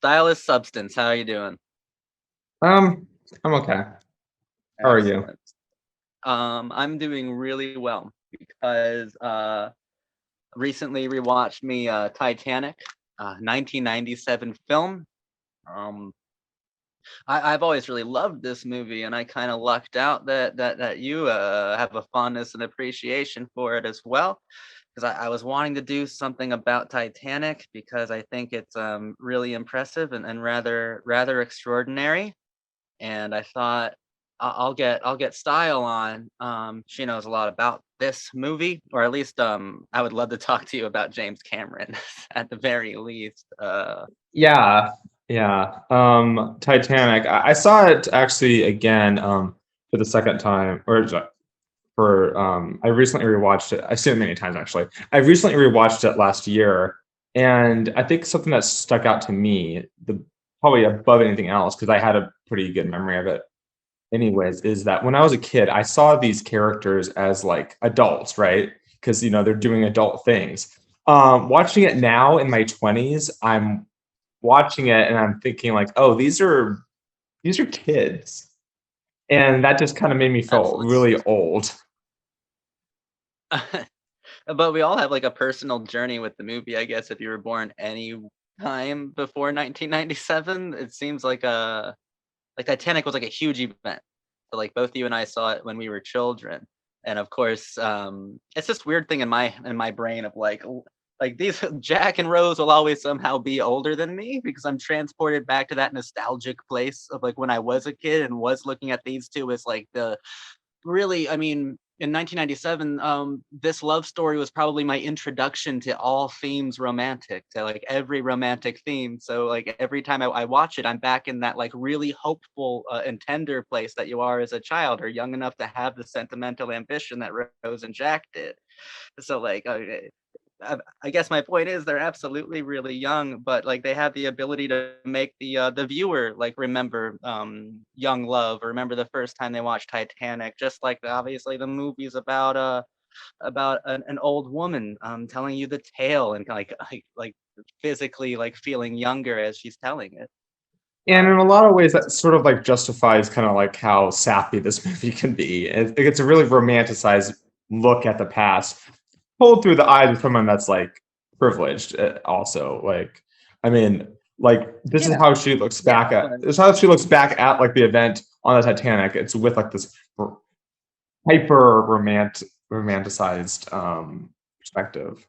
Style is substance. How are you doing? Um, I'm okay. How are you? Excellent. I'm doing really well because recently rewatched me Titanic, 1997 film. Um, I've always really loved this movie, and I kind of lucked out that you have a fondness and appreciation for it as well. Because I was wanting to do something about Titanic because I think it's really impressive and rather extraordinary. And I thought I'll get Style on. She knows a lot about this movie, or at least I would love to talk to you about James Cameron at the very least. Yeah, yeah. Titanic. I saw it actually again for the second time, for I recently rewatched it. I've seen it many times actually. I recently rewatched it last year, and I think something that stuck out to me, the probably above anything else, because I had a pretty good memory of it anyways, is that when I was a kid, I saw these characters as like adults, right? Because they're doing adult things. Watching it now in my 20s, I'm watching it and I'm thinking like, oh, these are kids, and that just kind of made me feel Absolutely. really old. But we all have like a personal journey with the movie, I guess. If you were born any time before 1997, it seems like Titanic was like a huge event. So like both you and I saw it when we were children. And of course, it's this weird thing in my brain of like these Jack and Rose will always somehow be older than me because I'm transported back to that nostalgic place of like when I was a kid and was looking at these two as like the really, I mean, in 1997, this love story was probably my introduction to all themes romantic, to like every romantic theme. So like every time I watch it, I'm back in that like really hopeful and tender place that you are as a child or young enough to have the sentimental ambition that Rose and Jack did. So like I guess my point is they're absolutely really young, but like they have the ability to make the viewer like remember young love or remember the first time they watched Titanic, just like obviously the movie's about an old woman telling you the tale and like physically like feeling younger as she's telling it. And in a Um, lot of ways, that sort of like justifies kind of like how sappy this movie can be. It's a really romanticized look at the past, told through the eyes of someone that's like privileged. Also, like, I mean, like this is yeah, how she looks yeah, back at. but This is how she looks back at like the event on the Titanic. It's with like this hyper romanticized perspective.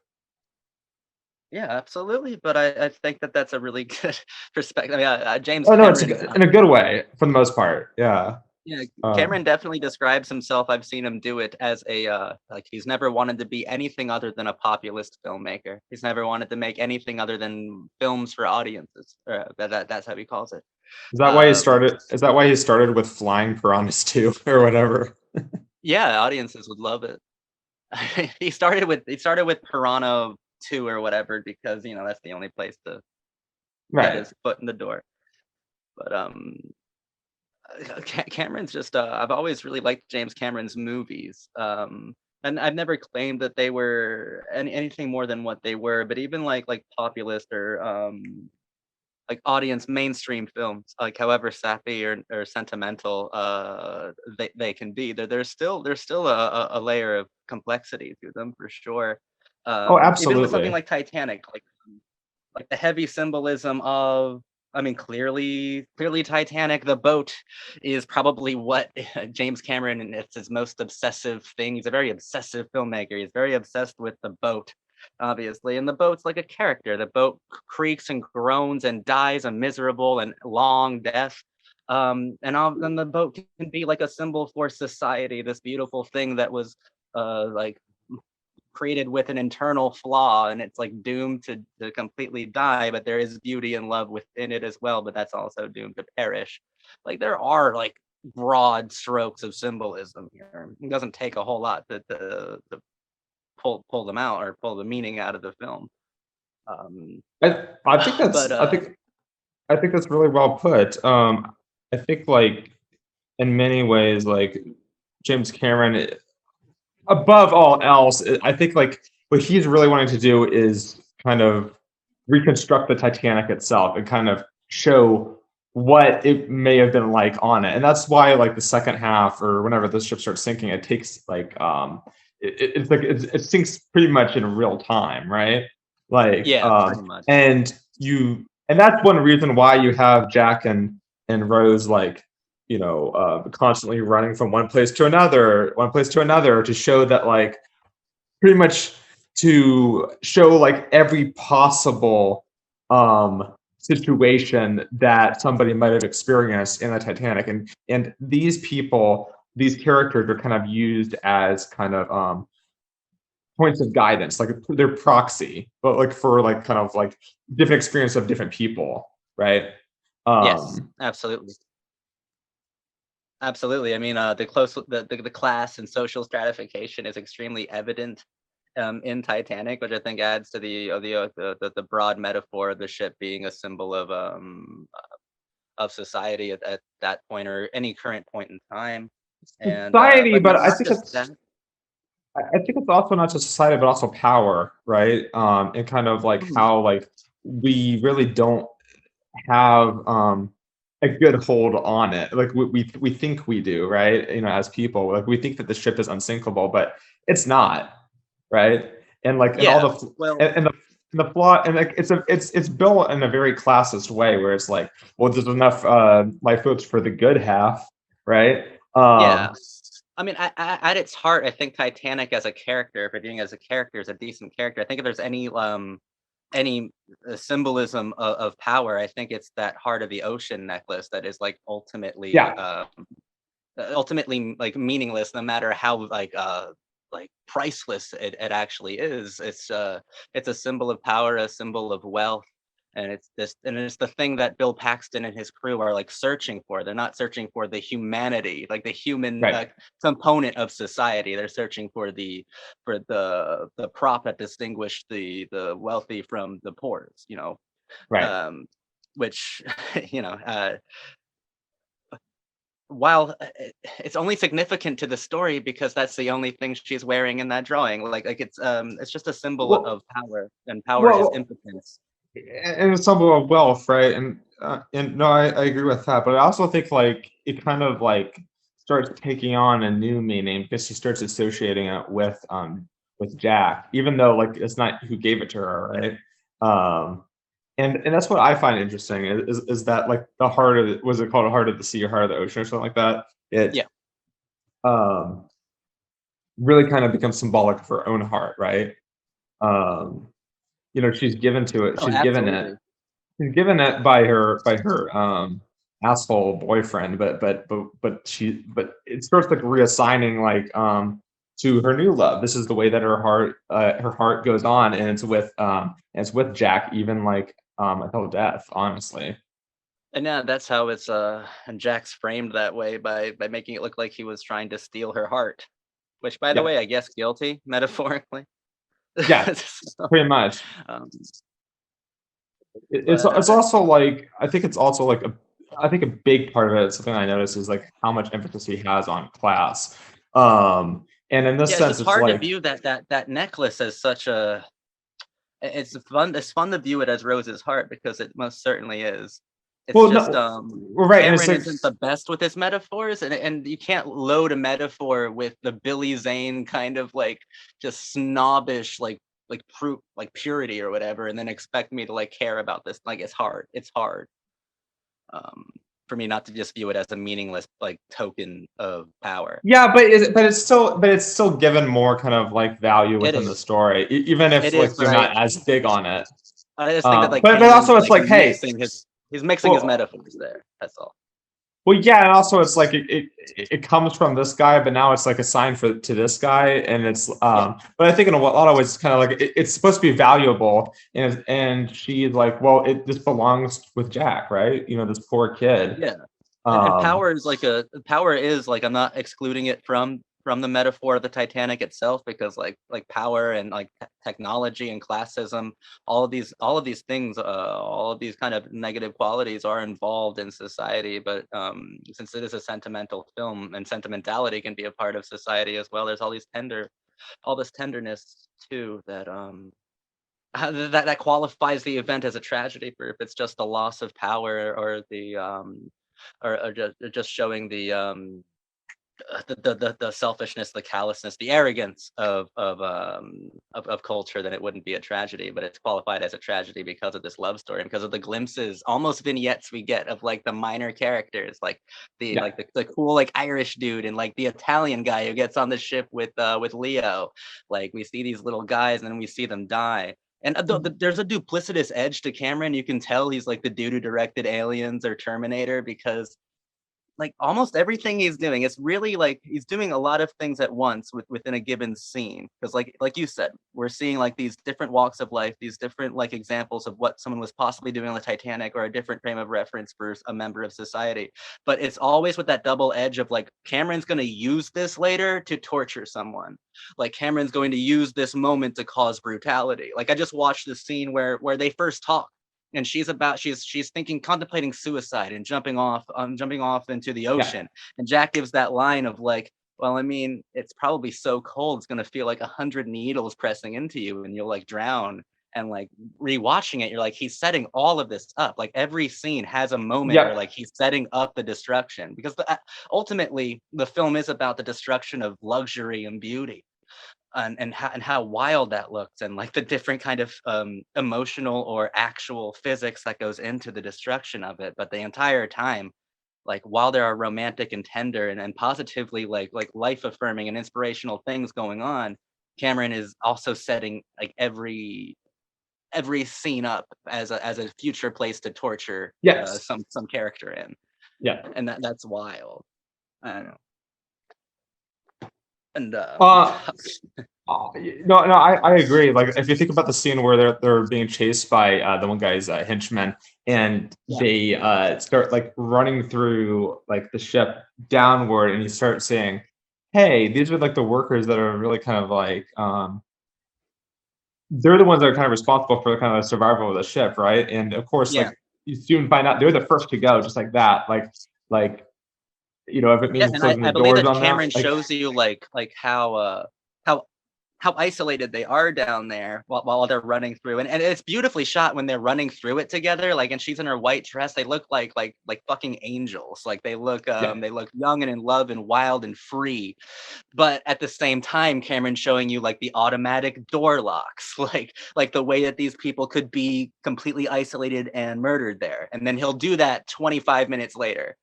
yeah, absolutely. But I think that that's a really good perspective. I mean, James Oh no, it's Cameron. in a good way for the most part. Yeah. Yeah, Um, Cameron definitely describes himself. I've seen him do it as a like he's never wanted to be anything other than a populist filmmaker. He's never wanted to make anything other than films for audiences. That's how he calls it. Is that why he Um, started? Is that why he started with Flying Piranhas 2 or whatever? yeah, audiences would love it. He started with Piranha 2 or whatever because that's the only place to get Right. his foot in the door. But Cameron's just I've always really liked James Cameron's movies. And I've never claimed that they were anything more than what they were, but even like populist or like audience mainstream films, like however sappy or sentimental they can be, there's still a layer of complexity to them for sure. Oh, Even with something absolutely. like Titanic, like the heavy symbolism of, I mean, clearly Titanic, the boat is probably what James Cameron, and it's his most obsessive thing. He's a very obsessive filmmaker. He's very obsessed with the boat, obviously. And the boat's like a character. The boat creaks and groans and dies a miserable and long death. And the boat can be like a symbol for society, this beautiful thing that was like created with an internal flaw and it's like doomed to completely die, but there is beauty and love within it as well, but that's also doomed to perish. Like there are like broad strokes of symbolism here. It doesn't take a whole lot to pull them out or pull the meaning out of the film. um I think but that's I think that's really well put. I think like in many ways, like James Cameron, above all else, I think like what he's really wanting to do is kind of reconstruct the Titanic itself and kind of show what it may have been like on it. And that's why like the second half or whenever the ship starts sinking, it takes like it's like it sinks pretty much in real time, right? Like Yeah, pretty much. and that's one reason why you have Jack and Rose like constantly running from one place to another to show that like pretty much to show like every possible situation that somebody might have experienced in the Titanic, and these people, these characters are kind of used as kind of points of guidance, like their proxy, but like for like kind of like different experience of different people, right? Yes, Um, absolutely. Absolutely. I mean, the class and social stratification is extremely evident in Titanic, which I think adds to the broad metaphor of the ship being a symbol of society at that point or any current point in time. And society, but but not just that. I think it's also not just society, but also power, right? And kind of like Mhm. how like we really don't have a good hold on it. Like we think we do, right? As people, like we think that the ship is unsinkable, but it's not, right? And like and all Yeah. the Well, and the plot and like it's built in a very classist way where it's like, well, there's enough lifeboats for the good half, right? yeah. I mean, at its heart, I think Titanic as a character, if we're viewing as a character, is a decent character. I think if there's any symbolism of power, I think it's that heart of the ocean necklace that is like Yeah, ultimately like meaningless, no matter how like priceless it actually is. It's a symbol of power, a symbol of wealth, and it's the thing that Bill Paxton and his crew are like searching for. They're not searching for the humanity, like the human right, component of society. They're searching for the prop that distinguished the wealthy from the poor, right. um which you know while it's only significant to the story because that's the only thing she's wearing in that drawing. Like it's just a symbol Well, of power, and power is well, impotence. and it's symbol of wealth, right? And no, I agree with that, but I also think like it kind of like starts taking on a new meaning because she starts associating it with Jack, even though like it's not who gave it to her, right? Um, and that's what I find interesting is that like the heart of was it called heart of the sea or heart of the ocean or something like that? It Yeah. um really kind of becomes symbolic of her own heart, right? Um, she's given to it, Oh, she's given it absolutely. She's given it by her asshole boyfriend, but it starts like reassigning like to her new love. This is the way that her heart goes on, and it's with Jack even like until death, honestly. And yeah, that's how it's and Jack's framed that way by making it look like he was trying to steal her heart, which, by the Yeah, way, I guess guilty metaphorically. yeah, So, pretty much. um, It's but also like I think it's also like I think a big part of it, something I noticed is like how much emphasis he has on class. And in this yeah, it's sense, just it's hard to like, view that necklace as such a. It's fun to view it as Rose's heart because it most certainly is. It's well, just no, well, right, and it's Cameron like, isn't the best with his metaphors, and you can't load a metaphor with the Billy Zane kind of like just snobbish like purity or whatever, and then expect me to like care about this. Like it's hard um, for me not to just view it as a meaningless like token of power. yeah, but it's still given more kind of like value It within the is, story, even if it is, like but you're not as big on it. I just think that like But Cameron's also it's like like, hey, he's mixing his well, metaphors there. That's all. well, yeah, and also it's like it comes from this guy, but now it's like assigned for to this guy, and it's Yeah. but I think in a lot of ways it's kind of like it's supposed to be valuable, and she's like, well, this belongs with Jack, right? This poor kid. Yeah. And Um, power is like I'm not excluding it from the metaphor of the Titanic itself because like power and like technology and classism, all of these things, all of these kind of negative qualities are involved in society. But since it is a sentimental film and sentimentality can be a part of society as well, there's all this tenderness too that that qualifies the event as a tragedy, for if it's just the loss of power or just showing the selfishness, the callousness, the arrogance of culture, then it wouldn't be a tragedy. But it's qualified as a tragedy because of this love story and because of the glimpses, almost vignettes we get of like the minor characters, like Yeah. the cool like Irish dude and like the Italian guy who gets on the ship with Leo. Like we see these little guys and then we see them die. And there's a duplicitous edge to Cameron. You can tell he's like the dude who directed Aliens or Terminator, because like almost everything he's doing, it's really like he's doing a lot of things at once within a given scene. Because like you said, we're seeing like these different walks of life, these different like examples of what someone was possibly doing on the Titanic, or a different frame of reference for a member of society. But it's always with that double edge of like, Cameron's going to use this later to torture someone. Like Cameron's going to use this moment to cause brutality. Like I just watched the scene where they first talk, and she's thinking, contemplating suicide and jumping off into the Yeah. ocean. And Jack gives that line of like, well, I mean, it's probably so cold, it's going to feel like 100 needles pressing into you and you'll like drown. And like rewatching it, you're like, he's setting all of this up. Like every scene has a moment where Yep. like he's setting up the destruction, because ultimately the film is about the destruction of luxury and beauty, and how wild that looks, and like the different kind of emotional or actual physics that goes into the destruction of it. But the entire time, like while there are romantic and tender and positively like life affirming and inspirational things going on, Cameron is also setting like every scene up as a future place to torture Yes. some character in. Yeah. And that's wild. I don't know. And Uh, no, no, I agree. Like if you think about the scene where they're being chased by the one guy's henchmen, and yeah, they start like running through like the ship downward, and you start saying, "Hey, these are like the workers that are really kind of like they're the ones that are kind of responsible for the kind of survival of the ship, right?" And of course, yeah. like you soon find out they're the first to go, just like that. Like if it Yeah, means and closing the I believe doors that on them, Cameron like shows you like how how isolated they are down there while they're running through, and it's beautifully shot when they're running through it together. Like, and she's in her white dress. They look like fucking angels. Like yeah, they look young and in love and wild and free. But at the same time, Cameron showing you like the automatic door locks, like the way that these people could be completely isolated and murdered there, and then he'll do that 25 minutes later.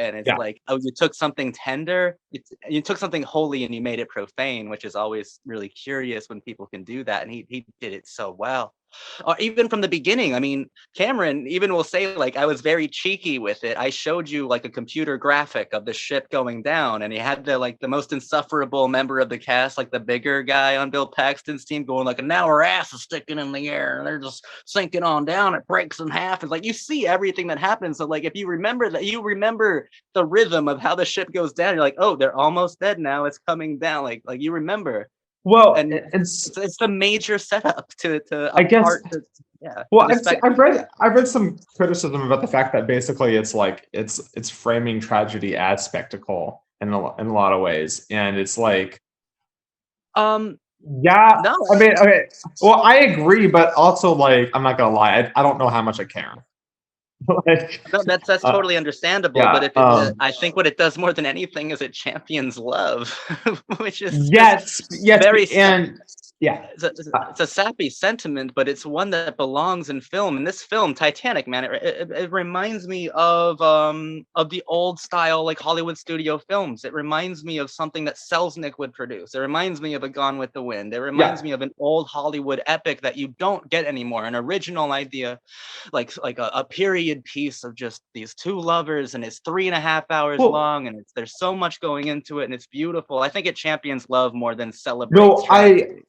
And it's yeah. like, oh, you took something tender, you took something holy and you made it profane, which is always really curious when people can do that. And he did it so well. Or even from the beginning, I mean, Cameron even will say, like, I was very cheeky with it. I showed you like a computer graphic of the ship going down, and he had the most insufferable member of the cast, like the bigger guy on Bill Paxton's team, going like, and now her ass is sticking in the air and they're just sinking on down. It breaks in half. It's like you see everything that happens. So like if you remember that, you remember the rhythm of how the ship goes down. You're like, oh, they're almost dead now. It's coming down. Like you remember. Well, And it's the major setup to I a guess. part to, yeah, to Well, the I've read some criticism about the fact that basically it's like it's framing tragedy as spectacle in a lot of ways, and it's like, um yeah, no, I mean, okay, well, I agree, but also like I'm not gonna lie, I don't know how much I care. Like, no, that's uh, totally understandable. But yeah, if I think what it does more than anything is it champions love, which is just yes, yes, very and yeah, uh, it's a sappy sentiment, but it's one that belongs in film. And this film, Titanic, man, it reminds me of the old style like Hollywood studio films. It reminds me of something that Selznick would produce. It reminds me of A Gone with the Wind. It reminds yeah, me of an old Hollywood epic that you don't get anymore. An original idea, like a period piece of just these two lovers, and it's 3.5 hours well, long, and there's so much going into it, and it's beautiful. I think it champions love more than celebrates no, tragedy.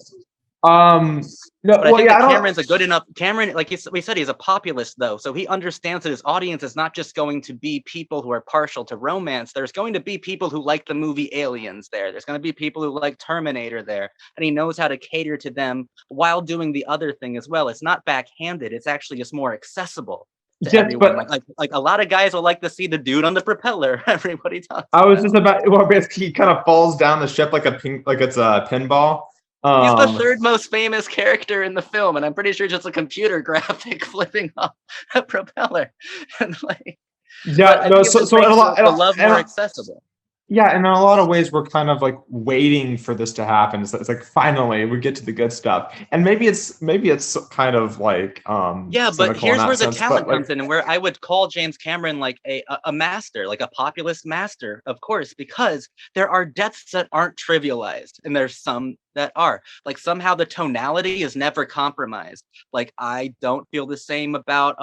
no, But I well, think yeah, that I don't. Cameron's a good enough Cameron, like we said, he's a populist though, so he understands that his audience is not just going to be people who are partial to romance. There's going to be people who like the movie Aliens there. There's going to be people who like Terminator there, and he knows how to cater to them while doing the other thing as well. It's not backhanded. It's actually just more accessible to Yes, everyone. but Like a lot of guys will like to see the dude on the propeller. Everybody talks I was just about. about, well, basically he kind of falls down the ship like a ping, like it's a pinball, He's the Um, third most famous character in the film, and I'm pretty sure just a computer graphic flipping off a propeller. And like, but yeah, I no, think it so just so in makes a lot, the love more and accessible. yeah, and in a lot of ways, we're kind of like waiting for this to happen. So it's like finally we get to the good stuff, and maybe it's kind of like Yeah, but cynical in here's that where the sense, but talent like comes in, and where I would call James Cameron like a master, like a populist master, of course, because there are deaths that aren't trivialized, and there's some that are. Like somehow the tonality is never compromised. Like I don't feel the same about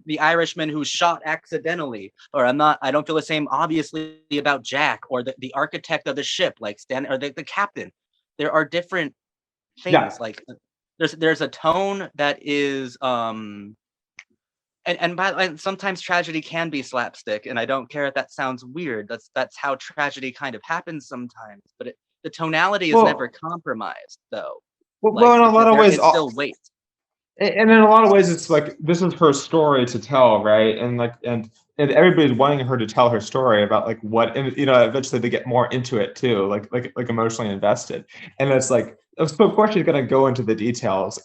the Irishman who's shot accidentally, or I don't feel the same obviously about Jack or the architect of the ship, like Stan or the captain. There are different yeah. things like there's a tone that is and sometimes tragedy can be slapstick, and I don't care if that sounds weird. That's how tragedy kind of happens sometimes, but the tonality is never Well, compromised though. well, Like in a lot of there ways, is still weight. and in a lot of ways, it's like this is her story to tell, right? And like, and everybody's wanting her to tell her story about like what, and eventually they get more into it too, like emotionally invested. And it's like, so of course she's gonna go into the details,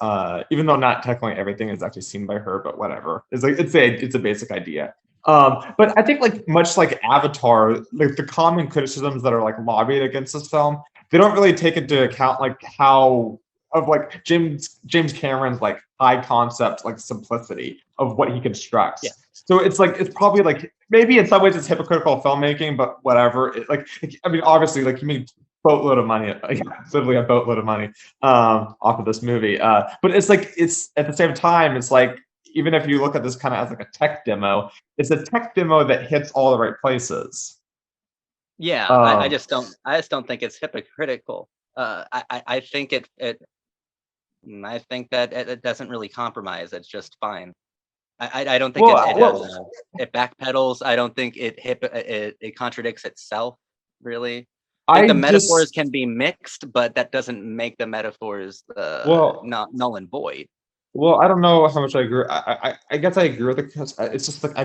even though not technically everything is actually seen by her, but whatever. It's like it's a basic idea. But I think like much like Avatar, like the common criticisms that are like lobbied against this film, they don't really take into account like how of like James Cameron's like high concept like simplicity of what he Yeah. constructs. So it's like it's probably like maybe in some ways it's hypocritical filmmaking, but whatever. I mean, obviously, like he made boatload of money, like, literally a boatload of money off of this movie. But it's like it's at the same time, it's like even if you look at this kind of as like a tech demo, it's a tech demo that hits all the right places. Yeah, Um, I just don't think it's hypocritical. I think I think that it doesn't really compromise. It's just fine. I don't think well, it backpedals. I don't think it contradicts itself really. Like I the metaphors just can be mixed, but that doesn't make the metaphors well, not null and void. Well, I don't know how much I agree. I guess I agree with it because it's just like I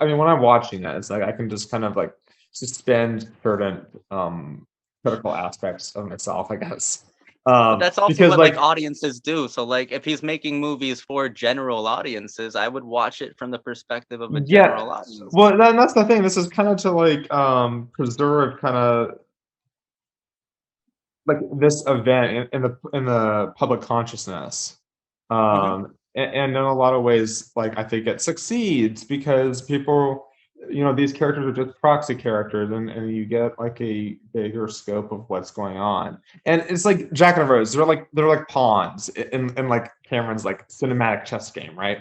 mean when I'm watching it, it's like I can just kind of like suspend certain critical aspects of myself, I guess. But that's also Because what like like audiences do. So like if he's making movies for general audiences, I would watch it from the perspective of a yeah, general audience. well that's the thing. This is kind of to like preserve kind of like this event in the public consciousness. Hmm. And in a lot of ways, like I think it succeeds because people, these characters are just proxy characters, and you get like a bigger scope of what's going on. And it's like Jack and Rose, they're like pawns in like Cameron's like cinematic chess game, right?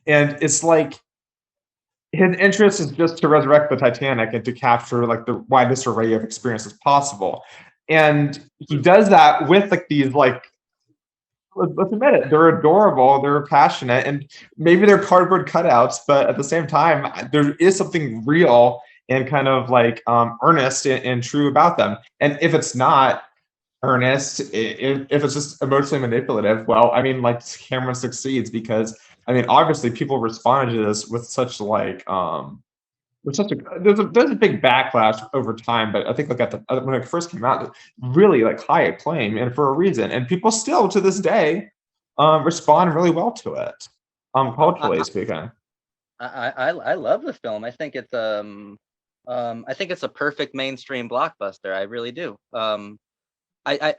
And it's like his interest is just to resurrect the Titanic and to capture like the widest array of experiences possible. And he does that with like these like let's admit it, they're adorable, they're passionate, and maybe they're cardboard cutouts, but at the same time, there is something real and kind of like earnest and true about them. And if it's not earnest, if it's just emotionally manipulative, well, I mean, like Cameron succeeds because I mean, obviously, people responded to this with such like with such a there's a big backlash over time, but I think like when it first came out, really like high acclaim and for a reason, and people still to this day respond really well to it, Oh, I, culturally speaking. I love the film. I think it's a perfect mainstream blockbuster. I really do. I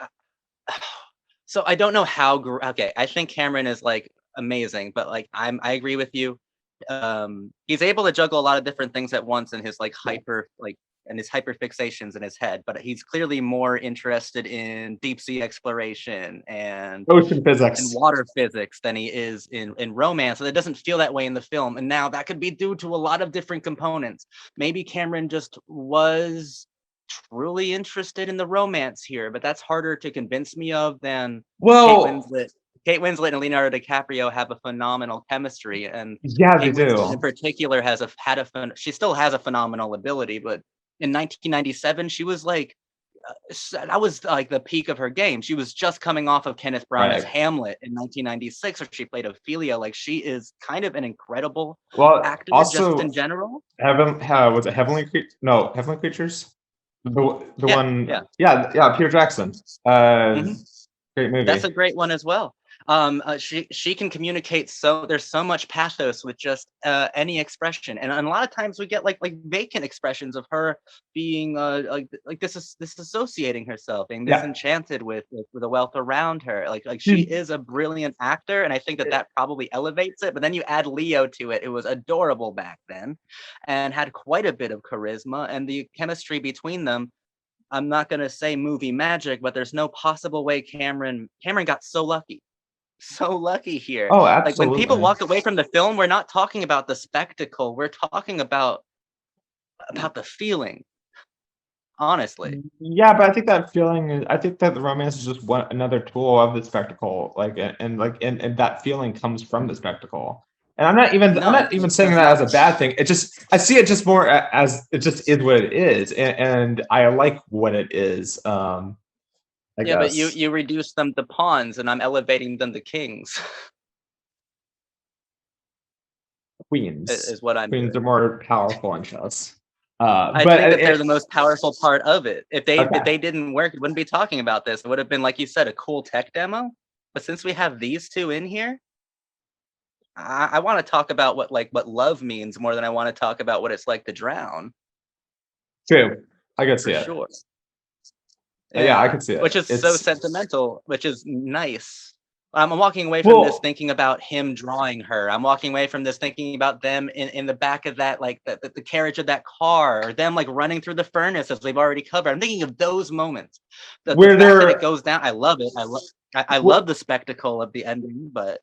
so I don't know how okay, I think Cameron is like amazing, but like I agree with you. He's able to juggle a lot of different things at once in his like hyper like and his hyper fixations in his head, but he's clearly more interested in deep sea exploration Ocean and physics. water physics than he is in romance. So it doesn't feel that way in the film. And now that could be due to a lot of different components. Maybe Cameron just was truly interested in the romance here, but that's harder to convince me of than Kate Well, Winslet. Kate Winslet and Leonardo DiCaprio have a phenomenal chemistry, and yeah, they Kate Winslet in do. particular she still has a phenomenal ability. But in 1997, she was like that was like the peak of her game. She was just coming off of Kenneth Branagh's Right. Hamlet in 1996, where she played Ophelia. Like she is kind of an incredible Well, actor just in also general. was it Heavenly Creatures? The Yeah, one, yeah. yeah, Peter Jackson. Uh, Hmm. Great That's movie. a great one as well. She can communicate, so there's so much pathos with just any expression, and a lot of times we get like vacant expressions of her being like disassociating herself, being Yeah. disenchanted with the wealth around her. Like she She's is a brilliant actor, and I think that probably elevates it. But then you add Leo to it; it was adorable back then, and had quite a bit of charisma, and the chemistry between them. I'm not gonna say movie magic, but there's no possible way Cameron got so lucky. So lucky here. oh, Like when people absolutely. walk away from the film, we're not talking about the spectacle. We're talking about the feeling, honestly. Yeah, but I think that feeling is, I think that the romance is just one another tool of the spectacle. Like and like and that feeling comes from the spectacle. And I'm No, not even it saying does that as not. a bad thing. It just I see it just more as it just is what it is, and I like what it is. I Yeah, but you guess you reduce them to pawns, and I'm elevating them to kings. queens. Is what I'm Queens are doing. more powerful in chess. I But think that they're the most powerful part of it. If okay. they didn't work, it wouldn't be talking about this. It would have been, like you said, a cool tech demo. But since we have these two in here, I want to talk about what love means more than I want to talk about what it's like to drown, True. I can see for it. sure. Yeah, I Yeah, can see which it. is so It's sentimental, which is nice. I'm walking away from this well, thinking about him drawing her. I'm walking away from this thinking about them in the back of that, like the carriage of that car, or them like running through the furnace as they've already covered. I'm thinking of those moments. The where fact that it they're goes down, I love it. I love well, the spectacle of the ending, but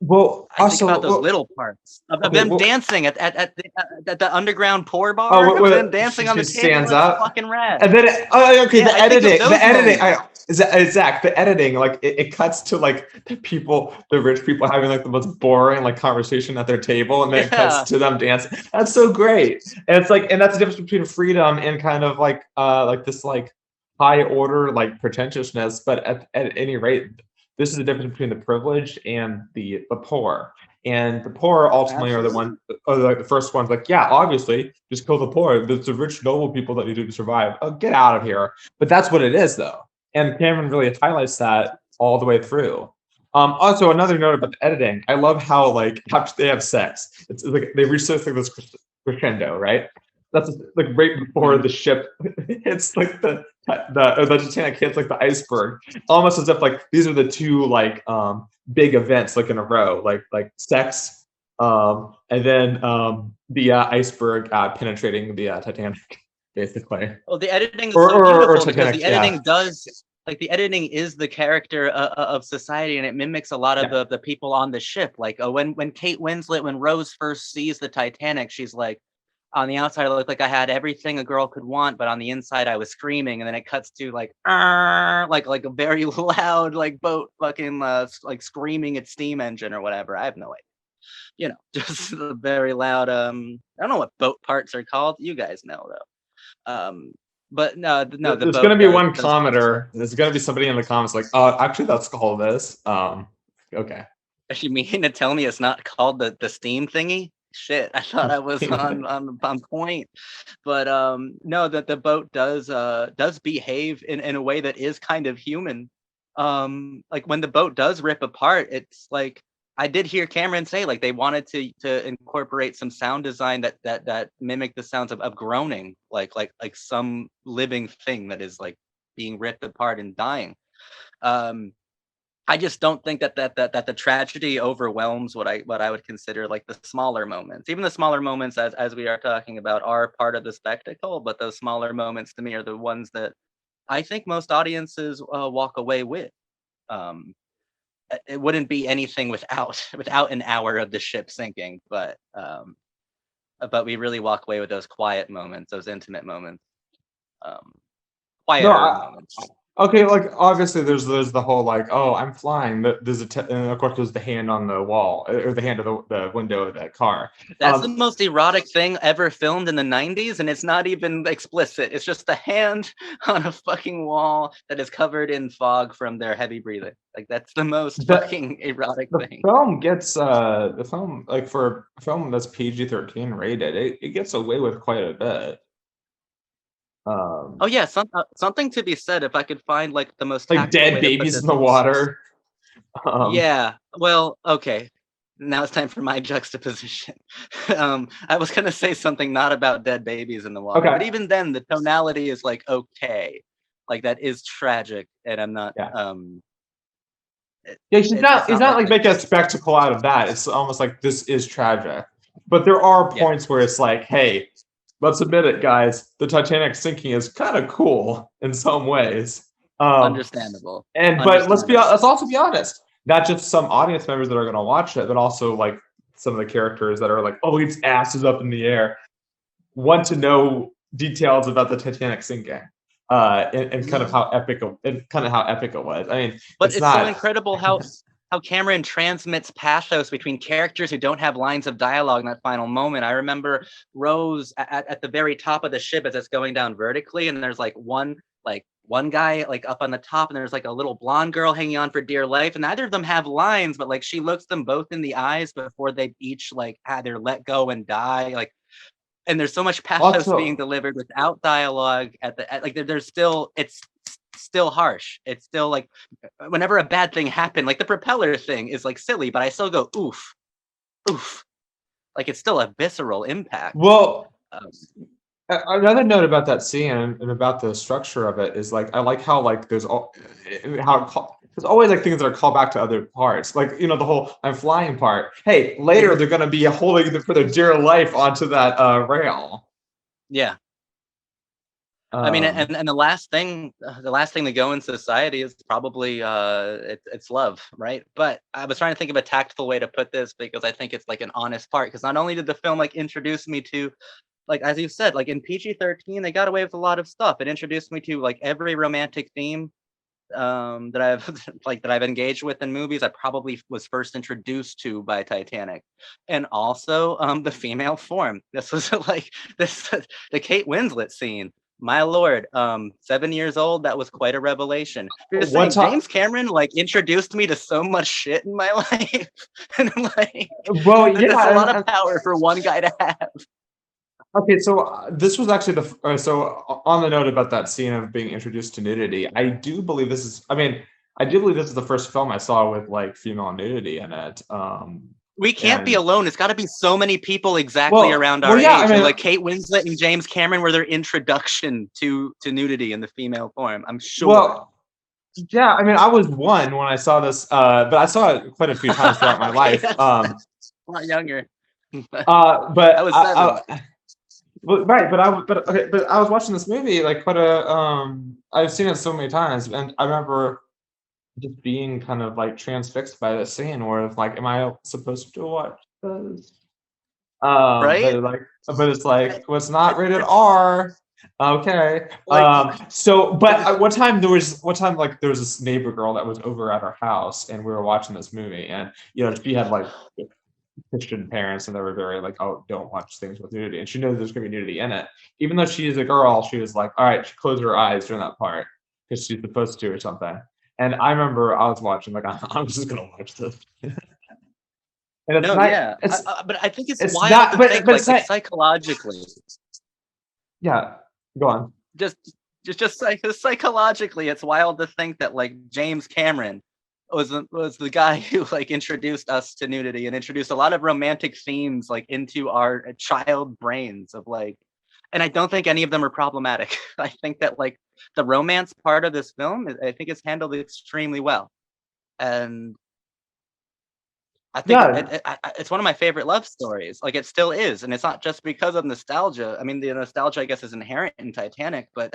well I think about also those little parts of okay, them well, dancing at the underground pour oh, bar, of them dancing on she the table. stands That's up, fucking rad. and then okay, Yeah, I think of the those editing. moments. Zach, the editing, like it cuts to like the people, the rich people having like the most boring like conversation at their table, and then it cuts Yeah, to them dancing. That's so great, and it's like, and that's the difference between freedom and kind of like this like high order like pretentiousness. But at any rate, this is the difference between the privileged and the poor. And the poor ultimately are the absolutely. one, or like the first ones. Like, yeah, obviously, just kill the poor. It's the rich, noble people that need to survive. Oh, get out of here! But that's what it is, though. And Cameron really highlights that all the way through. Also, another note about the editing. I love how they have sex. It's like they reach this crescendo, right? That's like right before Mhm. the ship hits like the Titanic hits like the iceberg, almost as if like these are the two big events like in a row, like sex, and then the iceberg penetrating the Titanic, basically, Well, the editing is so or beautiful because Titanic, the yeah, editing does like the editing is the character of society, and it mimics a lot of yeah, the people on the ship. Like when Kate Winslet, when Rose first sees the Titanic, she's like, on the outside, it looked like I had everything a girl could want, but on the inside, I was screaming. And then it cuts to like, like a very loud like boat fucking like screaming at steam engine or whatever. I have no idea. Just the very loud. I don't know what boat parts are called. You guys know though. But no, the there's gonna boat be one does catch stuff. commenter. There's gonna be somebody in the comments like, oh, actually, that's called this. Okay. You mean to tell me it's not called the steam thingy? Shit, I thought I was on point. But no, that the boat does behave in a way that is kind of human. Like when the boat does rip apart, it's like I did hear Cameron say like they wanted to incorporate some sound design that mimic the sounds of groaning, like some living thing that is like being ripped apart and dying. Um, I just don't think that the tragedy overwhelms what I would consider like the smaller moments. Even the smaller moments, as we are talking about, are part of the spectacle. But those smaller moments to me are the ones that I think most audiences walk away with. Um, it wouldn't be anything without an hour of the ship sinking, but we really walk away with those quiet moments, those intimate moments, um, No, quieter moments. okay. Like obviously, there's the whole like, oh, I'm flying. There's and of course there's the hand on the wall or the hand of the window of that car. That's the most erotic thing ever filmed in the 90s, and it's not even explicit. It's just a hand on a fucking wall that is covered in fog from their heavy breathing. Like, that's the most the fucking erotic the thing. film gets the film like for a film that's PG-13 rated, it gets away with quite a bit. Oh Um, yeah, something to be said. If I could find like the most like tactful dead way to put babies this. in the water. Yeah. Well, okay. Now it's time for my juxtaposition. I was gonna say something not about dead babies in the water, but Okay, even then, the tonality is like okay, like that is tragic, and I'm not. yeah. It, Yeah, it's he's not not like like a making a spectacle out of that. It's almost like this is tragic. But there are yeah, points where it's like, hey, let's admit it, guys. The Titanic sinking is kind of cool in some ways. Um, understandable, and but understandable. let's also be honest. Not just some audience members that are going to watch it, but also like some of the characters that are like, oh, its ass is up in the air, want to know details about the Titanic sinking, and kind of Yeah. how epic, and kind of how epic it was. I mean, But it's it's so not. incredible how Cameron transmits pathos between characters who don't have lines of dialogue in that final moment. I remember Rose at the very top of the ship as it's going down vertically, and there's like one guy like up on the top, and there's like a little blonde girl hanging on for dear life, and neither of them have lines, but like she looks them both in the eyes before they each like either let go and die. Like, and there's so much pathos being Also, delivered without dialogue like there's still it's still harsh. It's still like whenever a bad thing happened, like the propeller thing is like silly, but I still go oof, oof. Like it's still a visceral impact. well, Um, another note about that scene and about the structure of it is like I like how like there's always like things that are called back to other parts, like the whole I'm flying part. Hey, later mhm. they're gonna be holding for their dear life onto that rail. Yeah. I mean, Um, and the last thing to go in society is probably it's love, right? But I was trying to think of a tactful way to put this because I think it's like an honest part. Because not only did the film like introduce me to like as you said, like in PG-13, they got away with a lot of stuff. It introduced me to like every romantic theme that I've that I've engaged with in movies. I probably was first introduced to by Titanic, and also the female form. This was like this the Kate Winslet scene. My lord, 7 years old. That was quite a revelation. Just one saying, time, James Cameron like introduced me to so much shit in my life, and like well, that's a yeah, lot of power for one guy to have. okay, so this was actually on the note about that scene of being introduced to nudity. I do believe this is. I mean, I do believe this is the first film I saw with like female nudity in it. We can't be And alone. It's got to be so many people exactly well, around our yeah. I age. And mean, like Kate Winslet and James Cameron were their introduction to nudity in the female form. I'm sure. well, yeah. I mean, I was one when I saw this, but I saw it quite a few times throughout my Okay, life. that's a lot younger. I But was 7. right, but I was watching this movie like quite a. I've seen it so many times, and I remember just being kind of like transfixed by the scene where it's like, am I supposed to watch this? Right? But it's like, well, it's not rated It's R. Okay. like But at one time like there was this neighbor girl that was over at our house, and we were watching this movie, and she had like Christian parents, and they were very like, oh, don't watch things with nudity, and she knows there's gonna be nudity in it. Even though she is a girl, she was like, all right, she closed her eyes during that part because she's supposed to or something. And I remember I was watching like I'm just gonna watch this, and it's no, not yeah. But I think it's it's wild not to but think it's like not psychologically. yeah, go on. just psychologically, it's wild to think that like James Cameron was the guy who like introduced us to nudity and introduced a lot of romantic themes like into our child brains of like, and I don't think any of them are problematic. I think that like the romance part of this film, I think it's handled extremely well, and I think Yeah, it's one of my favorite love stories. Like it still is, and it's not just because of nostalgia. I mean, the nostalgia, I guess, is inherent in Titanic, but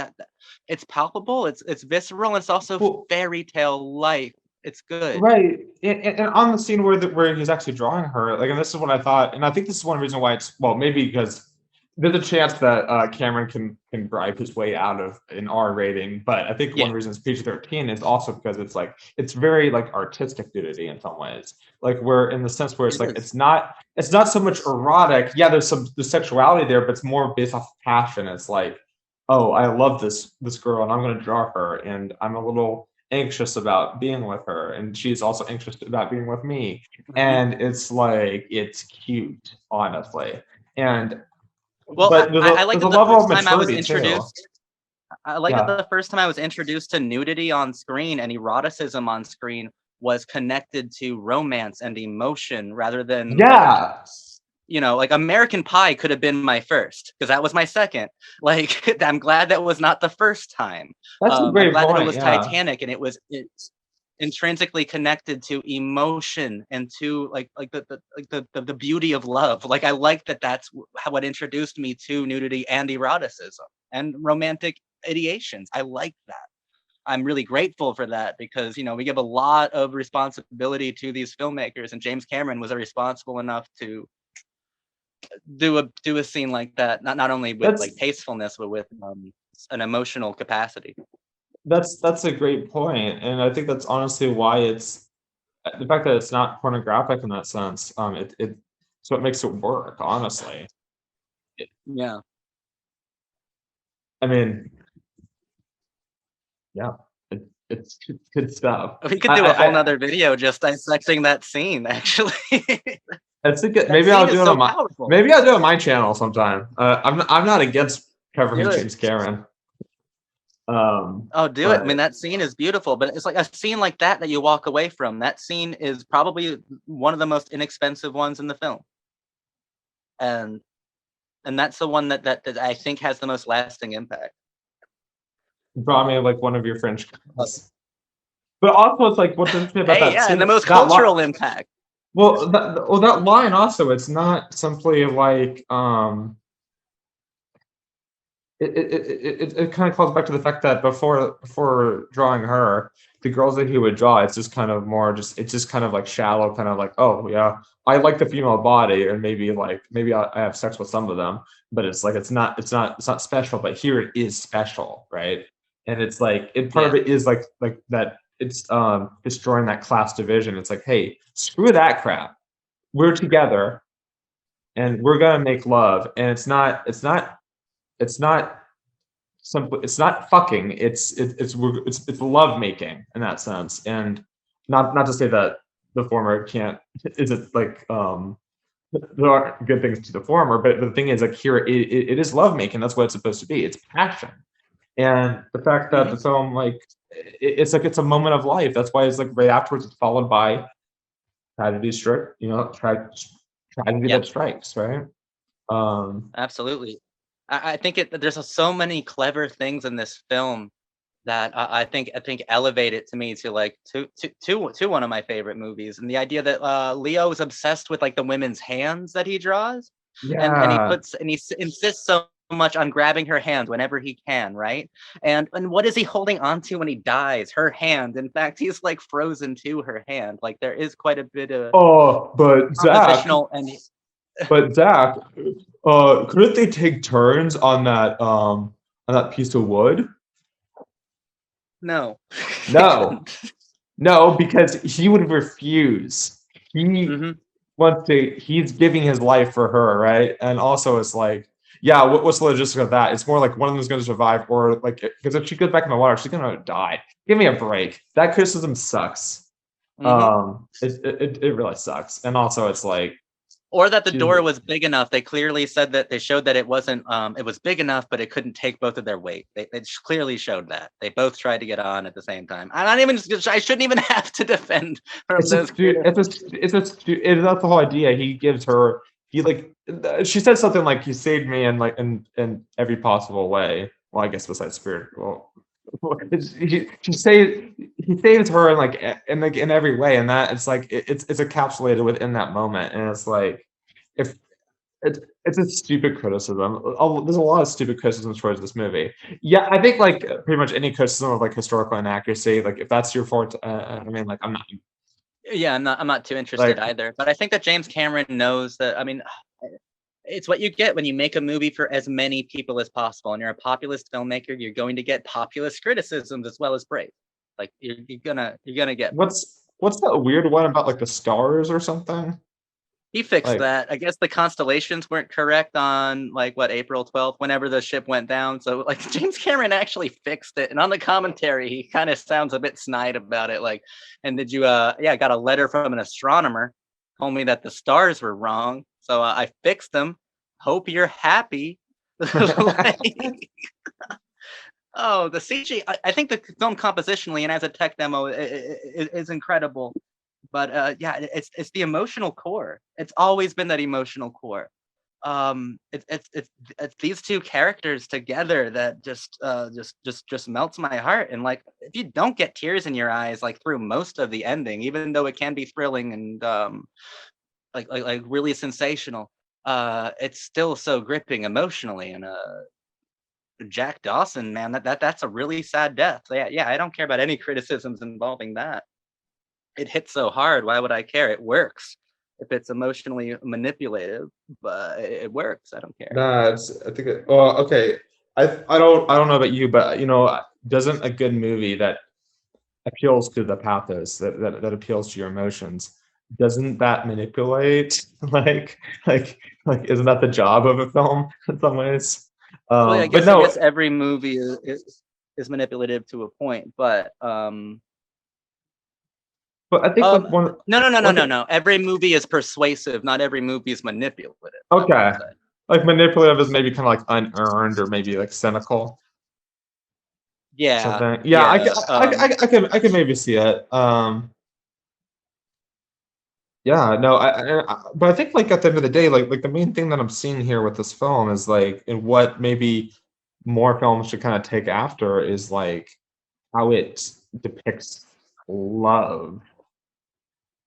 it's palpable. It's visceral. And it's also well, fairy tale life. It's good. right. And on the scene where he's actually drawing her, like, and this is what I thought, and I think this is one reason why it's well, maybe because there's a chance that Cameron can bribe his way out of an R rating, but I think Yeah, one reason it's PG-13 is also because it's like it's very like artistic nudity in some ways, like where in the sense where it's it like is. it's not so much erotic. Yeah, there's sexuality there, but it's more based off of passion. It's like, oh, I love this girl, and I'm going to draw her, and I'm a little anxious about being with her, and she's also anxious about being with me, Mhm. and it's like it's cute, honestly. And Well, but I like there's a that the level first of time I was maturity too. introduced. I like that Yeah. the first time I was introduced to nudity on screen and eroticism on screen was connected to romance and emotion rather than like, Yeah. like American Pie could have been my first because that was my second. Like, I'm glad that was not the first time. That's a I'm great glad that it point. was Yeah. Titanic and it's intrinsically connected to emotion and to the beauty of love. Like, I like that that's how what introduced me to nudity and eroticism and romantic ideations. I like that. I'm really grateful for that because we give a lot of responsibility to these filmmakers, and James Cameron was responsible enough to do a scene like that, not only with like That's tastefulness, but with an emotional capacity. that's a great point, and I think that's honestly why it's the fact that it's not pornographic in that sense. It so it makes it work. Honestly, Yeah, I mean, yeah, it's good stuff. we could I do a whole I nother video just dissecting that scene. Actually, I think that maybe scene I'll is do it so on powerful. my channel sometime. I'm not against covering Do it. James Cameron. Um, Oh, do it. I mean, but that scene is beautiful, but it's like a scene like that you walk away from. That scene is probably one of the most inexpensive ones in the film, and that's the one that I think has the most lasting impact. draw me like one of your French guys. But also, it's like what's interesting about Hey, that yeah, and the scene. most That line. cultural impact. That line also. It's not simply like it kind of calls back to the fact that before drawing her, the girls that he would draw, it's just kind of more just it's just kind of like shallow, kind of like, oh yeah, I like the female body, or maybe I have sex with some of them, but it's like it's not special. But here it is special, right? And it's like part of Yeah, it is like that it's destroying that class division. It's like, hey, screw that crap. We're together and we're gonna make love, and it's not simply it's not fucking, it's love making in that sense. And not to say that the former can't isn't like there aren't good things to the former, but the thing is, like, here it is love making. That's what it's supposed to be. It's passion. And the fact that hmm the film, like, it's like it's a moment of life. That's why it's like right afterwards it's followed by tragedy strike, tragedy yeah, that strikes, right? um absolutely. I think there's so many clever things in this film that I think elevate it to me to like to one of my favorite movies, and the idea that Leo is obsessed with like the women's hands that he draws, and yeah. he insists so much on grabbing her hand whenever he can, right? And what is he holding on to when he dies? Her hand. In fact, he's like frozen to her hand. Like there is quite a bit of Oh, but Zach, compositional and But Zach, couldn't they take turns on that piece of wood? no, they No, couldn't. no, because he would refuse. He hmm wants to. He's giving his life for her, right? And also, it's like, yeah, what's the logistics of that? It's more like one of them is going to survive, or like, because if she goes back in the water, she's going to die. Give me a break. That criticism sucks. hmm It really sucks. And also, it's like Or that the she's door was big enough. They clearly said that they showed that it wasn't. It was big enough, but it couldn't take both of their weight. They clearly showed that they both tried to get on at the same time. I'm not even. I shouldn't even have to defend from It's a those stu critics. it's a stu it's a stu it that's the whole idea. He gives her he, like she said something like, "He saved me in, like, in every possible way." Well, I guess besides spirit. Well, he saves her in, like, in every way, and that it's like it's encapsulated within that moment, and it's like, if it's a stupid criticism. There's a lot of stupid criticisms towards this movie. Yeah, I think, like, pretty much any criticism of, like, historical inaccuracy, like, if that's your forte, I mean, like, I'm not, Yeah, I'm not too interested like, either. But I think that James Cameron knows that. I mean, it's what you get when you make a movie for as many people as possible, and you're a populist filmmaker. You're going to get populist criticisms as well as praise. Like you're gonna get both. what's that weird one about, like, the stars or something? He fixed Like, that. I guess the constellations weren't correct on like what April 12th, whenever the ship went down. So like James Cameron actually fixed it. And on the commentary, he kind of sounds a bit snide about it. Like, and did you yeah, I got a letter from an astronomer, told me that the stars were wrong. So I fixed them. Hope you're happy. Like, Oh, the CG. I think the film compositionally and as a tech demo is incredible. But yeah, it's the emotional core. It's always been that emotional core. It's these two characters together that just melts my heart. And like, if you don't get tears in your eyes like through most of the ending, even though it can be thrilling and like really sensational, it's still so gripping emotionally. And Jack Dawson, man, that's a really sad death. So, yeah, I don't care about any criticisms involving that. It hits so hard. Why would I care? It works. If it's emotionally manipulative, but it works. I don't care. Nah, I think well, okay. I don't know about you, but doesn't a good movie that appeals to the pathos, that appeals to your emotions, doesn't that manipulate like isn't that the job of a film in some ways? Well, yeah, But I no, guess every movie is manipulative to a point, but but I think like one no. Every movie is persuasive. Not every movie is manipulative. I would okay, say. like manipulative is maybe kind of like unearned or maybe like cynical. Yeah, Something. Yeah, yeah. I can maybe see it. Yeah, no, but I think like at the end of the day, like the main thing that I'm seeing here with this film is like, and what maybe more films should kind of take after is like how it depicts love,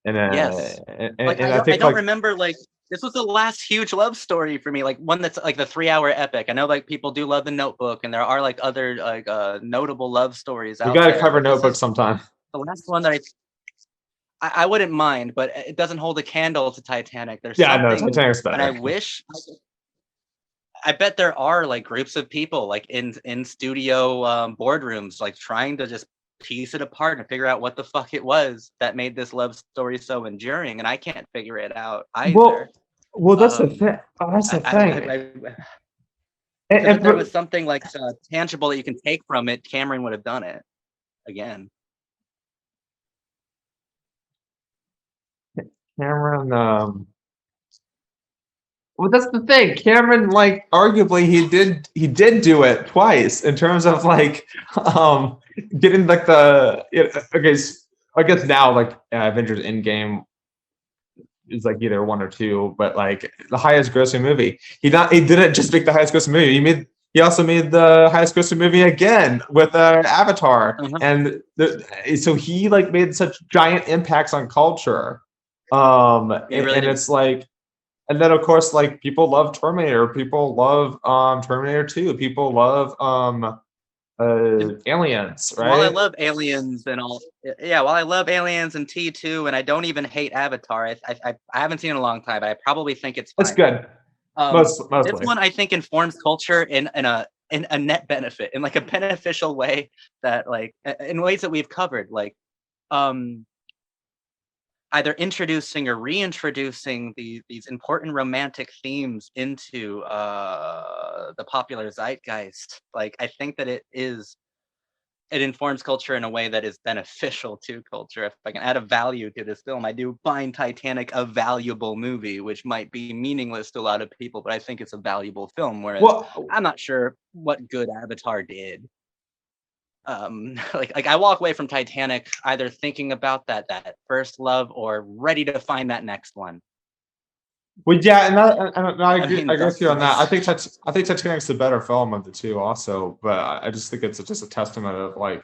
Yes. Like and I I think don't like remember like this was the last huge love story for me, like one that's like the 3 hour epic. I know like people do love The Notebook and there are like other like notable love stories we out got to there, cover but this Notebook is sometime. the last one that I wouldn't mind, but it doesn't hold a candle to Titanic. There's Yeah, no, something, Titanic's and I better. wish I bet there are like groups of people like in studio boardrooms like trying to just piece it apart and figure out what the fuck it was that made this love story so enduring, and I can't figure it out either. Well, well, that's the Um, thing. That's the thing. because if And there was something like tangible that you can take from it, Cameron would have done it again. Cameron, well, that's the thing. Cameron, like, arguably, he did do it twice in terms of like, um, getting like okay. I guess now like Avengers Endgame is like either one or two, but like the highest grossing movie. He didn't just make the highest grossing movie. He also made the highest grossing movie again with Avatar, Uh-huh. and so he like made such giant impacts on culture. He really And did. it's like, and then of course like people love Terminator, people love Terminator 2, people love And Aliens, while I right? love Aliens and all, yeah, while I love Aliens and T2, and I don't even hate Avatar, I haven't seen it in a long time, but I probably think it's It's fine. good. This Mostly. one I think informs culture in a net benefit, in like a beneficial way that like in ways that we've covered, like um either introducing or reintroducing these important romantic themes into the popular zeitgeist. Like I think that it informs culture in a way that is beneficial to culture. If I can add a value to this film, I do find Titanic a valuable movie, which might be meaningless to a lot of people, but I think it's a valuable film. Whereas Well, I'm not sure what good Avatar did. Like I walk away from Titanic either thinking about that first love or ready to find that next one. well, yeah, and I I agree. I mean, agree with you on that. thus. I think Titanic's the better film of the two, also. But I just think it's just a testament of like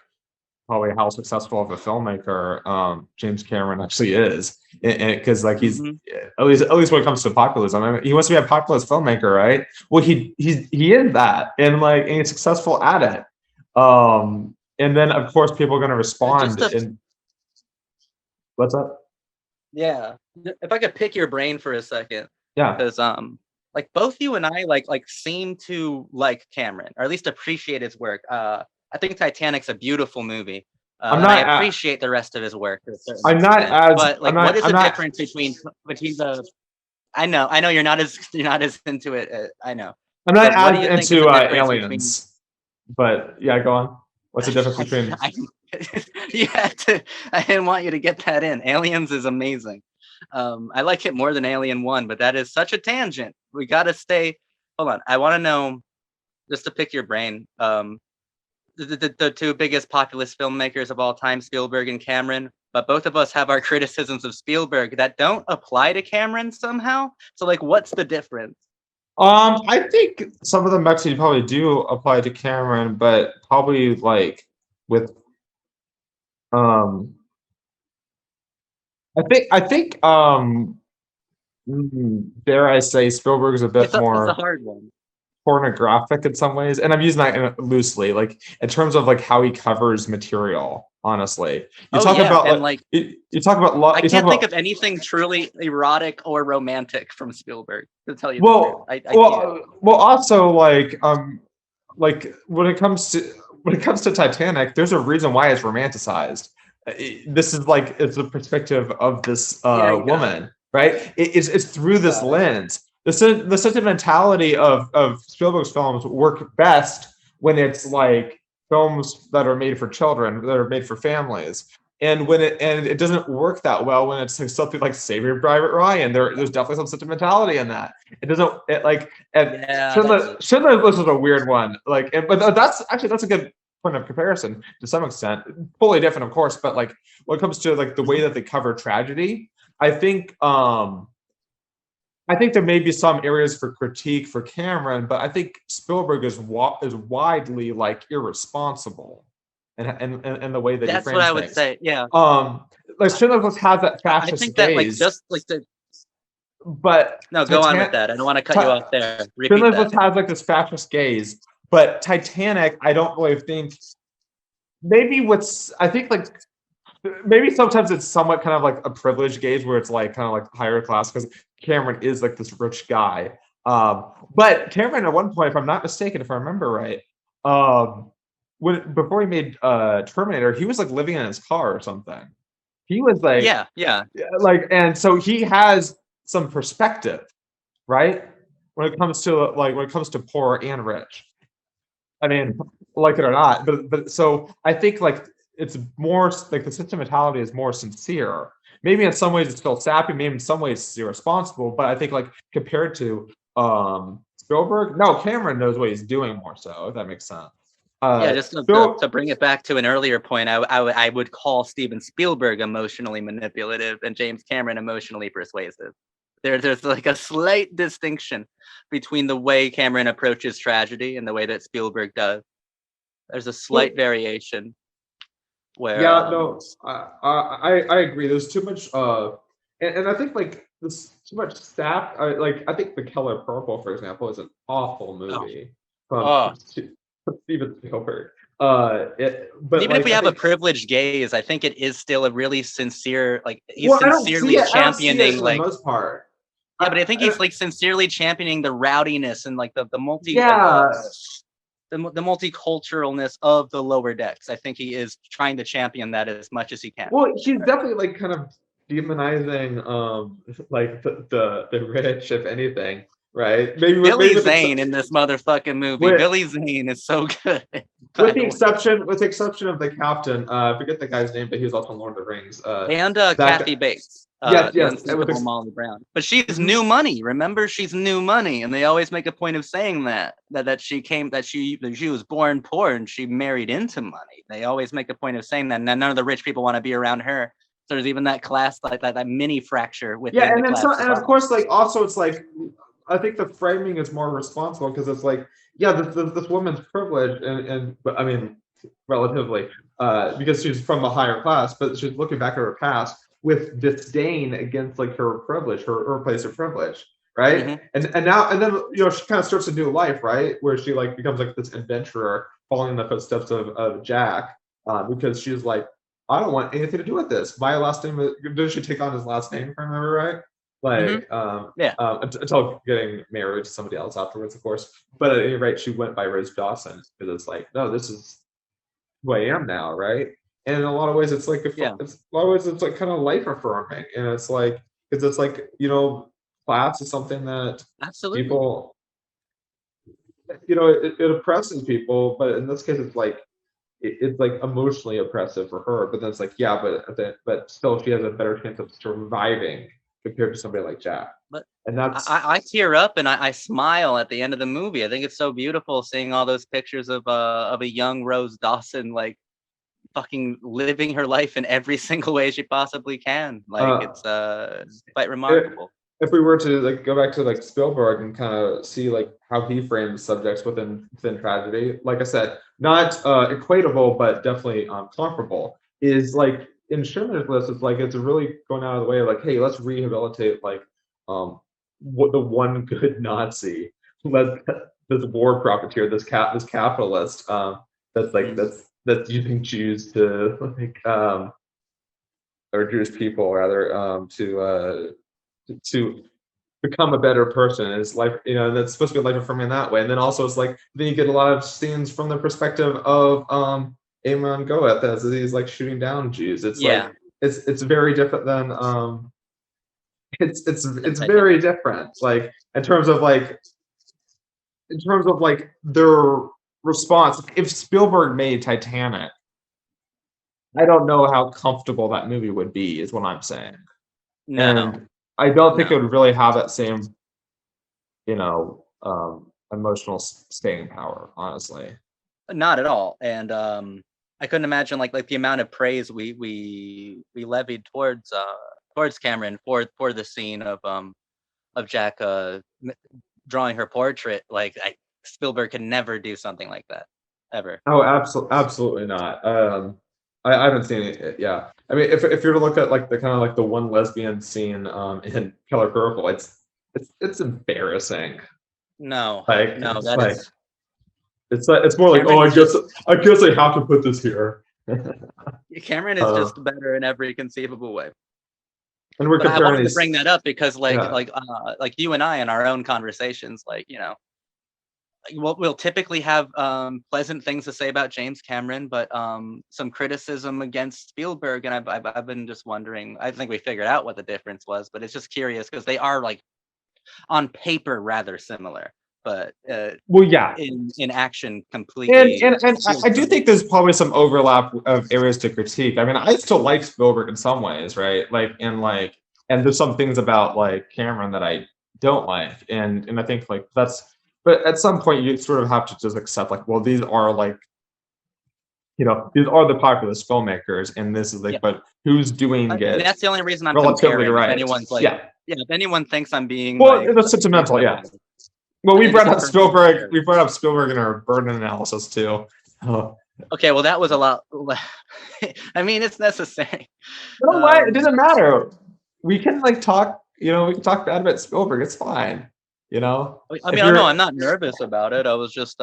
probably how successful of a filmmaker James Cameron actually is, because like he's Mhm. at least when it comes to populism, I mean, he wants to be a populist filmmaker, right? Well, he is that, and he's successful at it. And then of course people are going to Just respond. to And what's up? Yeah. If I could pick your brain for a second, Yeah, because like both you and I like seem to like Cameron, or at least appreciate his work. I think Titanic's a beautiful movie. I'm And I not. appreciate the rest of his work to a certain extent. But like, what is I'm the not. difference between the? I know you're not as into it. I know, I'm not but what do as you think is into the difference between? aliens, but yeah, go on. What's the difference between? I, you had to. I didn't want you to get that in. Aliens is amazing. I like it more than Alien One, but that is such a tangent. We got to stay. Hold on. I want to know just to pick your brain. the two biggest populist filmmakers of all time, Spielberg and Cameron. But both of us have our criticisms of Spielberg that don't apply to Cameron somehow. So like, what's the difference? I think some of them actually probably do apply to Cameron, but probably like with um I think dare I say Spielberg is a bit It's a more hard one. pornographic in some ways, and I'm using that loosely, like in terms of like how he covers material. Honestly, you Oh talk yeah, about and like like you talk about I you talk can't think about of anything truly erotic or romantic from Spielberg, to tell you the truth. well I can't. also like when it comes to Titanic, there's a reason why it's romanticized. This is like it's the perspective of this Yeah, you got it. woman, right? It's through You this got it. lens. The sentimentality of Spielberg's films work best when it's like films that are made for children, that are made for families. And it doesn't work that well when it's like something like Saving Private Ryan. There's definitely some sentimentality in that. It doesn't it like and Yeah, that's Schindler's List is a weird one. Like, but that's a good point of comparison to some extent. Fully different, of course, but like when it comes to like the way that they cover tragedy, I think I think there may be some areas for critique for Cameron, but I think Spielberg is widely like irresponsible and the way that he that's what frames I would things. say. Yeah. Um, like Schindler's List has that I fascist think that like gaze, just like the but no, go on with Titan that. I don't want to cut you off there. Repeat Schindler's that. List has like this fascist gaze, but Titanic, I don't really think. Maybe what's I think like maybe sometimes it's somewhat kind of like a privileged gaze where it's like kind of like higher class because Cameron is like this rich guy. But Cameron at one point, if I'm not mistaken, if I remember right, when before he made Terminator, he was like living in his car or something. He was Yeah, yeah. like, and so he has some perspective, right? When it comes to poor and rich. I mean, like it or not, but so I think like it's more like the sentimentality is more sincere. Maybe in some ways it's still sappy, maybe in some ways it's irresponsible, but I think like compared to Spielberg, no, Cameron knows what he's doing more so, if that makes sense. Yeah, just Spiel to bring it back to an earlier point, I would call Steven Spielberg emotionally manipulative and James Cameron emotionally persuasive. There's like a slight distinction between the way Cameron approaches tragedy and the way that Spielberg does. There's a well, slight variation where yeah, no, I agree. There's too much and I think like there's too much sap. I think The Color Purple, for example, is an awful oh, movie from oh. Steven Spielberg. And But even if like we I have a think privileged gaze, I think it is still a really sincere, like he's well, sincerely I don't see it championing for the like most part. yeah, but I think I he's like sincerely championing the rowdiness and like the multi yeah, the multiculturalness of the lower decks. I think he is trying to champion that as much as he can. well, he's definitely like kind of demonizing like the rich, if anything, right? Maybe Billy Zane in this motherfucking movie. with Billy Zane is so good. By the way, with the exception of the captain, I forget the guy's name, but he was also in Lord of the Rings. and That Kathy guy, Bates, yes, the yes, with unsinkable Molly Brown. But she's mhm. new money. Remember, she's new money, and they always make a point of saying that she was born poor and she married into money. They always make a point of saying that, and none of the rich people want to be around her. So there's even that class like that mini fracture Yeah, within the and then class so, and of divide. course, like also, it's like I think the framing is more responsible because it's like, yeah, this woman's privileged, and but I mean, relatively, because she's from a higher class, but she's looking back at her past with disdain against like her privilege, her place of privilege, right? Mm-hmm. And now and then she kind of starts a new life, right, where she like becomes like this adventurer, following in the footsteps of Jack, because she's like, I don't want anything to do with this. My last name did she take on his last name, if I remember right? Mm-hmm. Like Yeah. until getting married to somebody else afterwards, of course. But at any rate, she went by Rose Dawson because it's like, no, this is who I am now, right? And in a lot of ways, it's like Yeah. it's a lot of ways it's like kind of life affirming, and it's like because it's like class is something that Absolutely. people it oppresses people, but in this case, it's like it's like emotionally oppressive for her. But then it's like, yeah, but still, she has a better chance of surviving compared to somebody like Jack. But And that's I tear up and I smile at the end of the movie. I think it's so beautiful seeing all those pictures of a young Rose Dawson like fucking living her life in every single way she possibly can. Like uh, it's quite if, remarkable. if we were to like go back to like Spielberg and kind of see like how he frames subjects within tragedy, like I said, not equatable, but definitely comparable. Is like in Schindler's List, it's like it's really going out of the way, like, hey, let's rehabilitate like what the one good Nazi, let this war profiteer, this capitalist, that's like Mm. that's using Jews to like or Jewish people rather to become a better person. And it's like, that's supposed to be life affirming that way. And then also it's like then you get a lot of scenes from the perspective of Amon Goeth as he's like shooting down Jews. It's like Yeah, it's very different than it's very Titanic. different. Like in terms of like their response. If Spielberg made Titanic, I don't know how comfortable that movie would be, is what I'm saying. No, And I don't think no, it would really have that same, emotional staying power, honestly. not at all. And I couldn't imagine like the amount of praise we levied towards Cameron for the scene of Jack drawing her portrait. Like Spielberg could never do something like that ever. Oh, absolutely not. I haven't seen it. Yeah, I mean, if you're to look at like the kind of like the one lesbian scene in Color Purple, it's embarrassing. No, Like no, that is it's more like, oh, Cameron is just I guess I have to put this here. Cameron is uh, just better in every conceivable way. and we're But I comparing wanted to these. bring that up because Yeah. like you and I in our own conversations, like we'll typically have pleasant things to say about James Cameron, but some criticism against Spielberg, and I've been just wondering. I think we figured out what the difference was, but it's just curious because they are like on paper rather similar, but Well, yeah, in action and completely. and, and I do think there's probably some overlap of areas to critique. I mean, I still like Spielberg in some ways, right? And there's some things about like Cameron that I don't like, and I think like that's. But at some point, you sort of have to just accept like, well, these are like, these are the populist filmmakers, and this is like, Yeah, but who's doing and it that's the only reason I'm relatively comparing. If right? anyone's like, Yeah. yeah, if anyone thinks I'm being Well, like that's sentimental, yeah. reasonable, Well, I we think this brought is up perfectly Spielberg. fair. We brought up Spielberg in our burden analysis too. Oh. Okay, well, that was a lot. I mean, it's necessary. You know what? It Um, doesn't matter. We can like talk. We can talk bad about Spielberg. It's fine. I If mean, I know I'm you're not nervous about it. I was just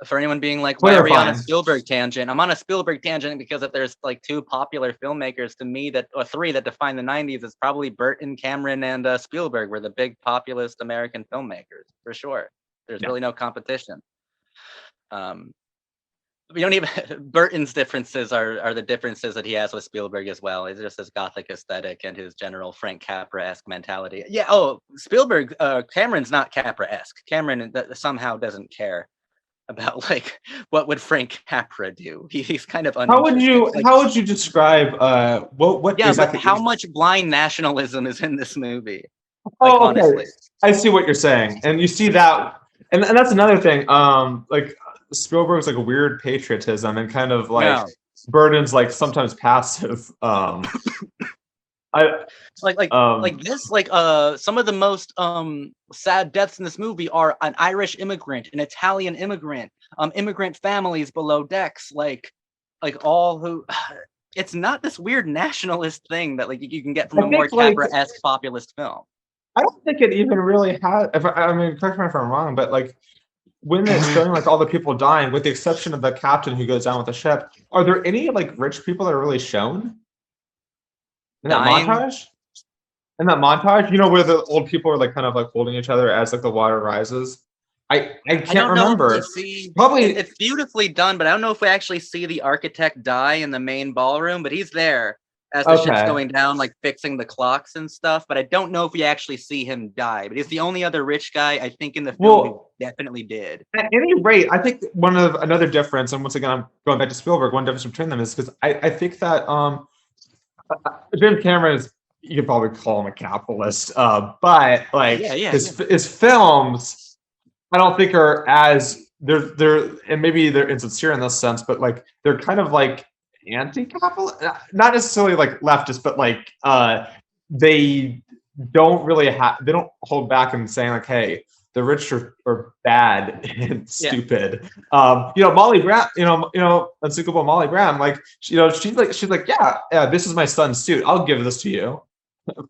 for anyone being like, why are we on a clarifying, Spielberg tangent? I'm on a Spielberg tangent because if there's like two popular filmmakers to me or three that define the '90s, it's probably Burton, Cameron, and Spielberg were the big populist American filmmakers for sure. There's yeah. really no competition. Um, we don't even Burton's differences are the differences that he has with Spielberg as well. It's just his gothic aesthetic and his general Frank Capra-esque mentality. Yeah. Oh, Spielberg, Cameron's not Capra-esque. Cameron somehow doesn't care about like what would Frank Capra do. He's kind of uninterested. Like, How would you describe what yeah, but exactly how is? much blind nationalism is in this movie? Like, Oh, okay. honestly, I see what you're saying, and you see that, and that's another thing. Like Spielberg's like a weird patriotism, and kind of like no. Burden's like sometimes passive. I Like this, like some of the most sad deaths in this movie are an Irish immigrant, an Italian immigrant, immigrant families below decks, like all who it's not this weird nationalist thing that like you can get from I a more think like Capra-esque populist film. I don't think it even really has. I mean, correct me if I'm wrong, but like when it's showing like all the people dying, with the exception of the captain who goes down with the ship, are there any like rich people that are really shown in that Dying. montage? In that montage, where the old people are like kind of like holding each other as like the water rises. I I can't don't know if we remember. see Probably it's beautifully done, but I don't know if we actually see the architect die in the main ballroom, but he's there as the ship's okay. going down, like fixing the clocks and stuff. But I don't know if we actually see him die. But he's the only other rich guy I think in the film who Well, definitely did. at any rate, I think another difference, and once again, I'm going back to Spielberg. One difference between them is because I think that James Cameron is you could probably call him a capitalist. But like Yeah, yeah, yeah. his films, I don't think are as they're and maybe they're insincere in this sense, but like they're kind of like anti-capitalist, not necessarily like leftist, but like they they don't hold back in saying like, hey, the rich are bad and Yeah. stupid. Molly Brown, unsinkable Molly Brown, like she's like, yeah, this is my son's suit. I'll give this to you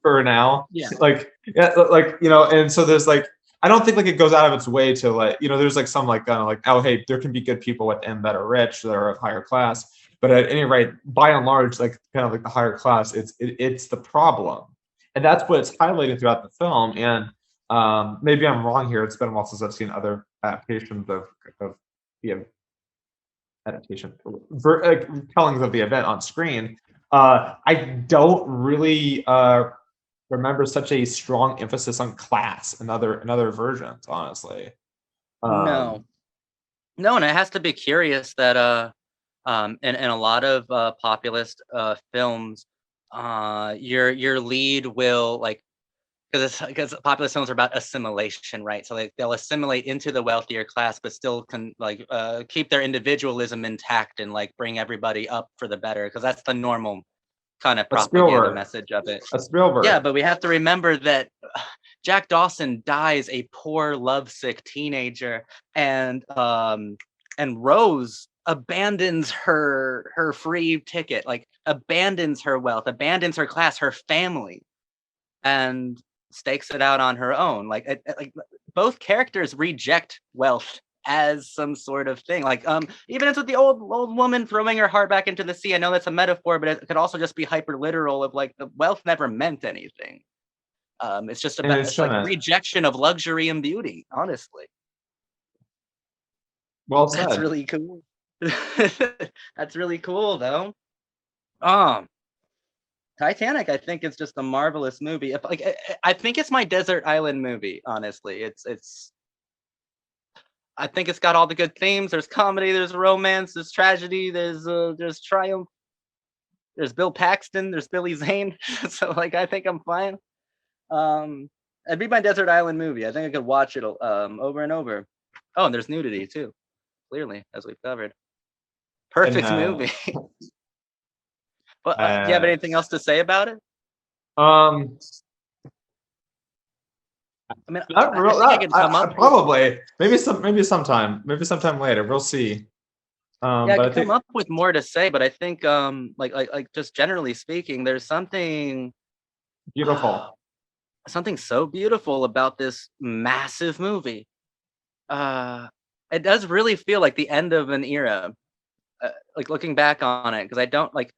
for now. Yeah. Like, yeah, like and so there's like I don't think like it goes out of its way to like there's like some like kind of like, oh, hey, there can be good people within that are rich, that are of higher class, but at any rate, by and large, like kind of like the higher class, it's the problem, and that's what it's highlighted throughout the film. And maybe I'm wrong here. It's been a while since I've seen other adaptations of the adaptation tellings of the event on screen. I don't really remember such a strong emphasis on class in other versions, honestly. No. No, and it has to be curious that in a lot of populist films, your lead will like because populist films are about assimilation, right? So like they'll assimilate into the wealthier class, but still can like keep their individualism intact and like bring everybody up for the better, because that's the normal kind of A propaganda Spielberg, message of it. a Yeah, Spielberg, but we have to remember that Jack Dawson dies a poor, lovesick teenager, and Rose abandons her free ticket, like abandons her wealth, abandons her class, her family, and stakes it out on her own. Like both characters reject wealth as some sort of thing. Like even it's with the old woman throwing her heart back into the sea. I know that's a metaphor, but it could also just be hyper literal of like the wealth never meant anything. It's just and about it it's like shouldn't. rejection of luxury and beauty, honestly. Well That's said. really cool. That's really cool though. Um Titanic, I think, is just a marvelous movie. If like I think it's my desert island movie, honestly. It's I think it's got all the good themes. There's comedy, there's romance, there's tragedy, there's triumph, there's Bill Paxton, there's Billy Zane. So like I think I'm fine. Um it'd be my desert island movie. I think I could watch it over and over. Oh, and there's nudity too, clearly, as we've covered. And Perfect movie. But do you have uh, anything else to say about it? um, I mean, not I real. think I could come up with Probably maybe sometime later. We'll see. yeah, I But could I come think up with more to say, but I think like just generally speaking, there's beautiful. something so beautiful about this massive movie. Uh it does really feel like the end of an era. Like looking back on it, because I don't like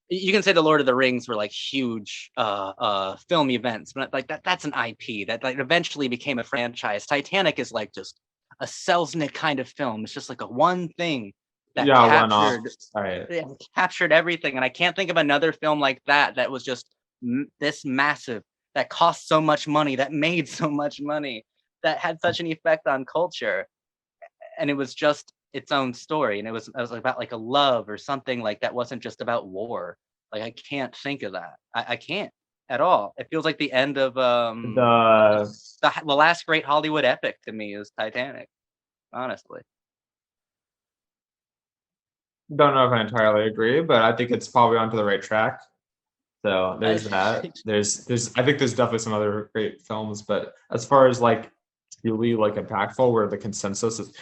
you can say the Lord of the Rings were like huge film events, but like that's an IP that like eventually became a franchise. Titanic is like just a Selznick kind of film. It's just like a one thing that Yeah, one off. All right. captured everything, and I can't think of another film like that was just this massive, that cost so much money, that made so much money, that had such an effect on culture, and it was just its own story, and it was about like a love or something like that, wasn't just about war. Like I can't think of that. I can't at all. It feels like the end of The the last great Hollywood epic to me is Titanic, honestly. don't know if I entirely agree, but I think it's probably onto the right track. So I, there's that. There's I think there's definitely some other great films, but as far as like truly like impactful, where the consensus is,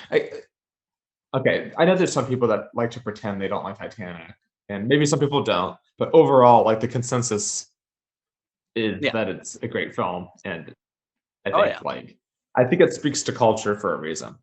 okay, I know there's some people that like to pretend they don't like Titanic, and maybe some people don't, but overall, like the consensus is yeah. that it's a great film, and Oh yeah. I think it speaks to culture for a reason.